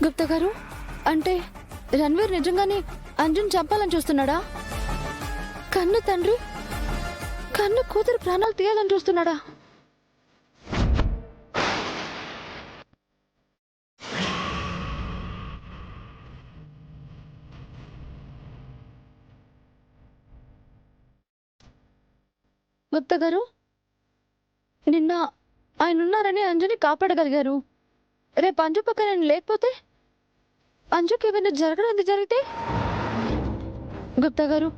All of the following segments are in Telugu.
గుప్తా గారు, అంటే రణ్వీర్ నిజంగానే అంజున్ చంపాలని చూస్తున్నాడా? కన్ను తండ్రి కన్ను కూతురు ప్రాణాలు తీయాలని చూస్తున్నాడా? గుప్తా గారు, నిన్న ఆయన ఉన్నారని అంజుని కాపాడగలిగారు. రేపు అంజు పక్కన నేను లేకపోతే, అంజుకి ఏమైనా జరగడం జరిగితే? గుప్తా గారు,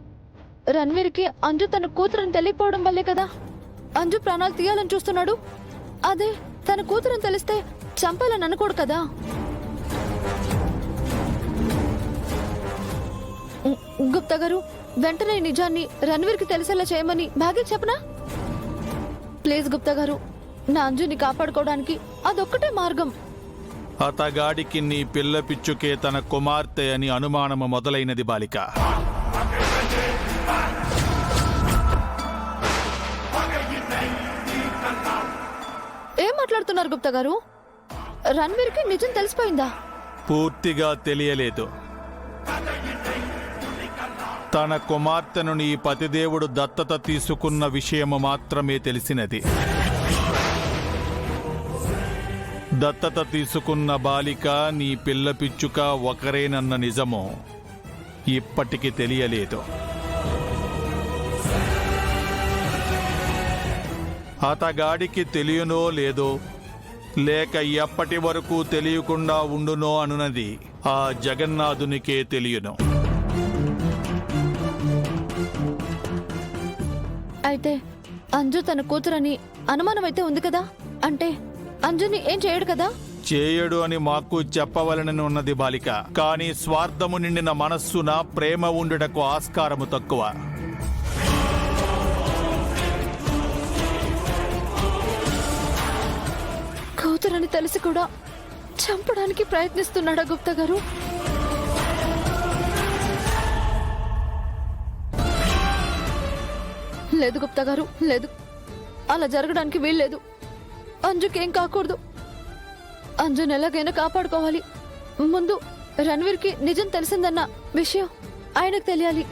రణ్వీర్కి అంజు తన కూతురని తెలియకపోవడం వల్లే కదా అంజు ప్రాణాలు తీయాలని చూస్తున్నాడు. అదే తన కూతురని తెలిస్తే చంపాలని అనుకోడు కదా. గుప్తా గారు, వెంటనే ఈ నిజాన్ని రణ్వీర్కి తెలిసేలా చేయమని భాగ్య చెప్పనా? ప్లీజ్ గుప్తా గారు, నా అంజుని కాపాడుకోవడానికి అదొక్కటే మార్గం. అతగాడికి నీ పిల్ల పిచ్చుకే తన కుమార్తె అని అనుమానము మొదలైనది బాలిక. ఏం మాట్లాడుతున్నారు గుప్తా గారు? రణ్వీర్కి నిజం తెలిసిపోయిందా? పూర్తిగా తెలియలేదు. తన కుమార్తెను నీ పతిదేవుడు దత్తత తీసుకున్న విషయము మాత్రమే తెలిసినది. దత్తత తీసుకున్న బాలిక నీ పిల్ల పిచ్చుక ఒకరేనన్న నిజము ఇప్పటికి తెలియలేదు. అతగాడికి తెలియనో లేదో, లేక ఎప్పటి వరకు తెలియకుండా ఉండునో అనునది ఆ జగన్నాథునికే తెలియను. అయితే అంజు తన కూతురని అనుమానమైతే ఉంది కదా, అంటే అంజుని ఏం చేయడు కదా? చేయడు అని మాకు చెప్పవలనని ఉన్నది బాలిక. కానీ స్వార్థము నిండిన మనస్సున ప్రేమ ఉండుటకు ఆస్కారము తక్కువ. కూతురని తెలిసి కూడా చంపడానికి ప్రయత్నిస్తున్నాడా గుప్తా గారు? లేదు గుప్తా గారు, లేదు. అలా జరగడానికి వీల్లేదు. అంజుకేం కాకూడదు. అంజుని ఎలాగైనా కాపాడుకోవాలి. ముందు రణ్వీర్కి నిజం తెలిసిందన్న విషయం ఆయనకు తెలియాలి.